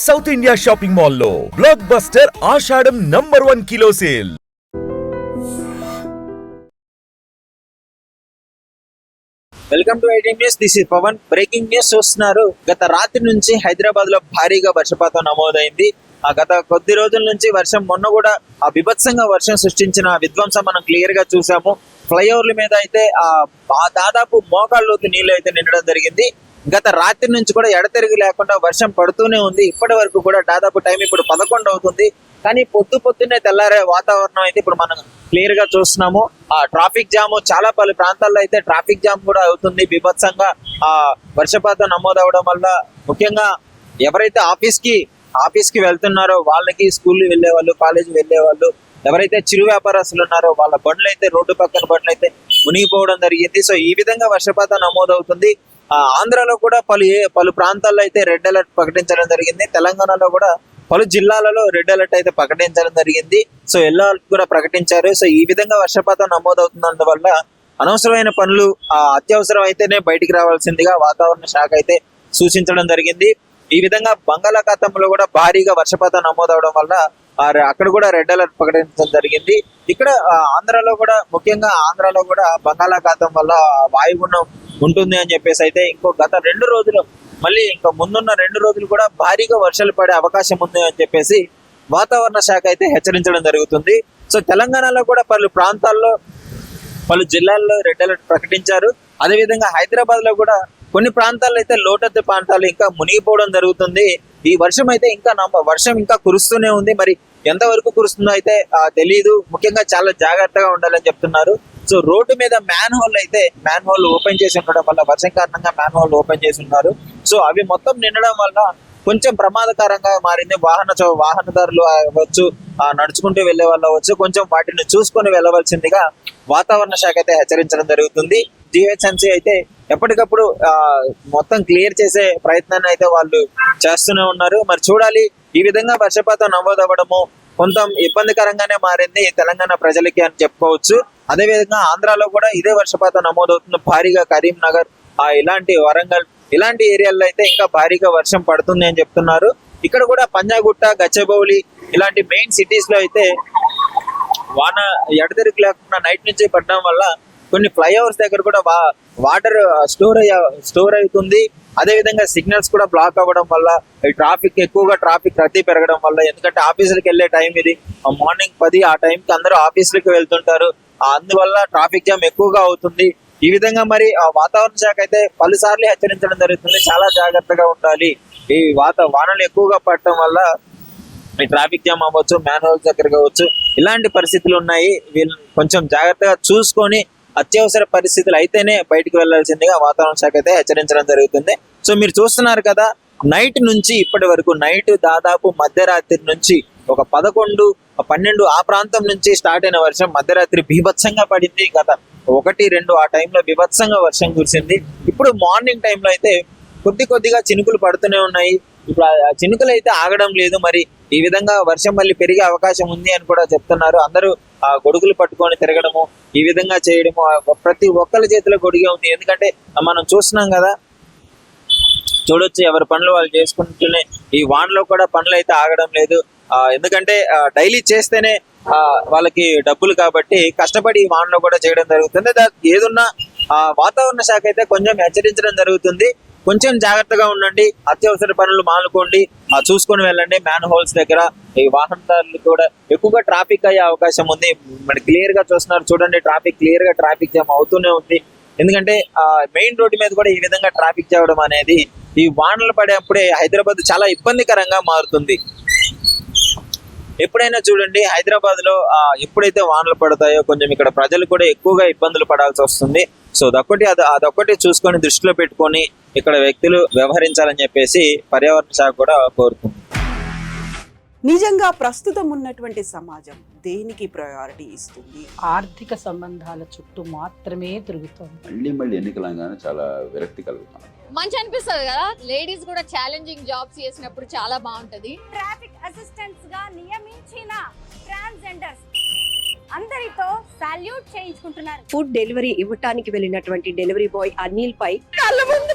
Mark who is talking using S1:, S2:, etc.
S1: South India shopping మాల్లో blockbuster Ashadam #1 kilo sale.
S2: Welcome to IT news. This is Pavan. Breaking news చూస్తున్నారు. గత రాత్రి నుంచి హైదరాబాద్ లో భారీగా వర్షపాతం నమోదైంది. గత కొద్ది రోజుల నుంచి వర్షం, మొన్న కూడా బీభత్సంగా వర్షం సృష్టించిన విధ్వంసం మనం క్లియర్ గా చూసాము. ఫ్లైఓవర్ల మీద అయితే దాదాపు మోకాళ్ళలోకి నీళ్లు అయితే నిండడం జరిగింది. గత రాత్రి నుంచి కూడా ఎడతెరిగి లేకుండా వర్షం పడుతూనే ఉంది. ఇప్పటి వరకు కూడా దాదాపు టైం ఇప్పుడు 11 అవుతుంది. కానీ పొద్దున్నే తెల్లారే వాతావరణం అయితే ఇప్పుడు మనం క్లియర్ గా చూస్తున్నాము. ట్రాఫిక్ జామ్, చాలా పలు ప్రాంతాల్లో అయితే ట్రాఫిక్ జామ్ కూడా అవుతుంది. బీభత్సంగా వర్షపాతం నమోదవడం వల్ల ముఖ్యంగా ఎవరైతే ఆఫీస్ కి వెళ్తున్నారో వాళ్ళకి, స్కూల్ వెళ్లే వాళ్ళు, కాలేజీ వెళ్లే వాళ్ళు, ఎవరైతే చిరు వ్యాపారస్తులు ఉన్నారో వాళ్ళ బండ్లు అయితే, రోడ్డు పక్కన బండ్లు అయితే మునిగిపోవడం జరిగింది. సో ఈ విధంగా వర్షపాతం నమోదవుతుంది. ఆంధ్రాలో కూడా పలు ప్రాంతాల్లో అయితే రెడ్ అలర్ట్ ప్రకటించడం జరిగింది. తెలంగాణలో కూడా పలు జిల్లాలలో రెడ్ అలర్ట్ అయితే ప్రకటించడం జరిగింది. సో ఎల్లో అలర్ట్ కూడా ప్రకటించారు. సో ఈ విధంగా వర్షపాతం నమోదవుతున్నందువల్ల అనవసరమైన పనులు అత్యవసరం అయితేనే బయటికి రావాల్సిందిగా వాతావరణ శాఖ అయితే సూచించడం జరిగింది. ఈ విధంగా బంగాళాఖాతంలో కూడా భారీగా వర్షపాతం నమోదవడం వల్ల అక్కడ కూడా రెడ్ అలర్ట్ ప్రకటించడం జరిగింది. ఇక్కడ ముఖ్యంగా ఆంధ్రాలో కూడా బంగాళాఖాతం వల్ల వాయుగుండం ఉంటుంది అని చెప్పేసి అయితే గత 2 రోజులు, మళ్ళీ ఇంకా ముందున్న 2 రోజులు కూడా భారీగా వర్షాలు పడే అవకాశం ఉంది అని చెప్పేసి వాతావరణ శాఖ అయితే హెచ్చరించడం జరుగుతుంది. సో తెలంగాణలో కూడా పలు ప్రాంతాల్లో, పలు జిల్లాల్లో రెడ్ అలర్ట్ ప్రకటించారు. అదేవిధంగా హైదరాబాద్ లో కూడా కొన్ని ప్రాంతాల్లో అయితే లోతట్టు ప్రాంతాలు ఇంకా మునిగిపోవడం జరుగుతుంది. ఈ వర్షం అయితే వర్షం ఇంకా కురుస్తూనే ఉంది. మరి ఎంతవరకు కురుస్తుందో అయితే తెలియదు. ముఖ్యంగా చాలా జాగ్రత్తగా ఉండాలని చెప్తున్నారు. సో రోడ్డు మీద మ్యాన్ హోల్ ఓపెన్ చేసి ఉండడం వల్ల, వర్షం కారణంగా మ్యాన్ హోల్ ఓపెన్ చేసి ఉన్నారు. సో అవి మొత్తం నిండడం వల్ల కొంచెం ప్రమాదకరంగా మారింది. వాహనదారులు అవ్వచ్చు, నడుచుకుంటూ వెళ్లే వాళ్ళు అవ్వచ్చు, కొంచెం వాటిని చూసుకొని వెళ్ళవలసిందిగా వాతావరణ శాఖ అయితే హెచ్చరించడం జరుగుతుంది. జిహెచ్ఎంసీ అయితే ఎప్పటికప్పుడు మొత్తం క్లియర్ చేసే ప్రయత్నాన్ని అయితే వాళ్ళు చేస్తూనే ఉన్నారు. మరి చూడాలి. ఈ విధంగా వర్షపాతం నమోదవ్వడము కొంత ఇబ్బందికరంగానే మారింది తెలంగాణ ప్రజలకి అని చెప్పుకోవచ్చు. అదేవిధంగా ఆంధ్రాలో కూడా ఇదే వర్షపాతం నమోదవుతుంది భారీగా. కరీంనగర్, ఇలాంటి వరంగల్, ఇలాంటి ఏరియాల్లో అయితే ఇంకా భారీగా వర్షం పడుతుంది అని చెప్తున్నారు. ఇక్కడ కూడా పంజాగుట్ట, గచ్చిబౌలి ఇలాంటి మెయిన్ సిటీస్ లో అయితే వాన ఎడతెరిగి లేకుండా నైట్ నుంచి పడడం వల్ల కొన్ని ఫ్లైఓవర్స్ దగ్గర కూడా వాటర్ స్టోర్ అవుతుంది. అదేవిధంగా సిగ్నల్స్ కూడా బ్లాక్ అవ్వడం వల్ల ట్రాఫిక్ రద్దీ పెరగడం వల్ల, ఎందుకంటే ఆఫీసులకు వెళ్లే టైం ఇది, మార్నింగ్ 10 ఆ టైంకి అందరూ ఆఫీసులకు వెళ్తుంటారు. అందువల్ల ట్రాఫిక్ జామ్ ఎక్కువగా అవుతుంది. ఈ విధంగా మరి వాతావరణ శాఖ అయితే పలుసార్లు హెచ్చరించడం జరుగుతుంది. చాలా జాగ్రత్తగా ఉండాలి. ఈ వానలు ఎక్కువగా పడటం వల్ల ఈ ట్రాఫిక్ జామ్ అవ్వచ్చు, మ్యాన్ హోల్స్ దగ్గర కావచ్చు, ఇలాంటి పరిస్థితులు ఉన్నాయి. వీళ్ళు కొంచెం జాగ్రత్తగా చూసుకొని అత్యవసర పరిస్థితులు అయితేనే బయటకు వెళ్లాల్సిందిగా వాతావరణ శాఖ అయితే హెచ్చరించడం జరుగుతుంది. సో మీరు చూస్తున్నారు కదా, నైట్ నుంచి ఇప్పటి వరకు, నైట్ దాదాపు మధ్యరాత్రి నుంచి ఒక 11, 12 ఆ ప్రాంతం నుంచి స్టార్ట్ అయిన వర్షం మధ్యరాత్రి బీభత్సంగా పడింది. గత 1, 2 ఆ టైంలో బీభత్సంగా వర్షం కురిసింది. ఇప్పుడు మార్నింగ్ టైంలో అయితే కొద్దిగా చినుకులు పడుతూనే ఉన్నాయి. ఇప్పుడు ఆ చినుకులు అయితే ఆగడం లేదు. మరి ఈ విధంగా వర్షం మళ్ళీ పెరిగే అవకాశం ఉంది అని కూడా చెప్తున్నారు. అందరూ గొడుగులు పట్టుకొని తిరగడము, ఈ విధంగా చేయడము, ప్రతి ఒక్కరి చేతిలో గొడుగే ఉంది. ఎందుకంటే మనం చూస్తున్నాం కదా, చూడొచ్చు, ఎవరి పనులు వాళ్ళు చేసుకుంటూనే ఈ వానలో కూడా పనులు అయితే ఆగడం లేదు. ఎందుకంటే డైలీ చేస్తేనే వాళ్ళకి డబ్బులు కాబట్టి కష్టపడి ఈ వానలో కూడా చేయడం జరుగుతుంది. ఏదున్నా వాతావరణ శాఖ అయితే కొంచెం హెచ్చరించడం జరుగుతుంది. కొంచెం జాగ్రత్తగా ఉండండి, అత్యవసర పనులు మానుకోండి, చూసుకొని వెళ్ళండి. మ్యాన్ హోల్స్ దగ్గర ఈ వాహనదారులు కూడా ఎక్కువగా ట్రాఫిక్ అయ్యే అవకాశం ఉంది. మరి క్లియర్ గా చూస్తున్నారు, చూడండి, ట్రాఫిక్ జామ్ అవుతూనే ఉంది. ఎందుకంటే మెయిన్ రోడ్డు మీద కూడా ఈ విధంగా ట్రాఫిక్ చేయడం అనేది ఈ వానలు పడేప్పుడే హైదరాబాద్ చాలా ఇబ్బందికరంగా మారుతుంది. ఎప్పుడైనా చూడండి, హైదరాబాద్ లో ఎప్పుడైతే వానలు పడతాయో కొంచెం ఇక్కడ ప్రజలు కూడా ఎక్కువగా ఇబ్బందులు పడాల్సి వస్తుంది. సో అదొక్కటి చూసుకొని, దృష్టిలో పెట్టుకొని ఇక్కడ వ్యక్తులు వ్యవహరించాలని చెప్పేసి పర్యావరణ శాఖ కూడా కోరుతుంది.
S3: నిజంగా ప్రస్తుతం ఉన్నటువంటి సమాజం దేనికి ప్రయారిటీ ఇస్తుంది?
S4: ఆర్థిక సంబంధాల చుట్టూ మాత్రమే తిరుగుతుంది.
S5: మళ్ళీ ఎన్నికలంగానే చాలా విరక్తి కలుగుతాం.
S6: మంచి అనిపిస్తుంది కదా, లేడీస్ కూడా ఛాలెంజింగ్ జాబ్స్ చేసినప్పుడు చాలా బాగుంటది.
S7: ట్రాఫిక్ అసిస్టెంట్స్ గా నియమించిన ట్రాన్స్జెండర్స్ అందరితో సాల్యూట్ చేయించుకుంటున్నారు.
S8: ఫుడ్ డెలివరీ ఇవ్వటానికి వెళ్ళినటువంటి డెలివరీ బాయ్ అనిల్ పై
S7: కళ్ళ ముందు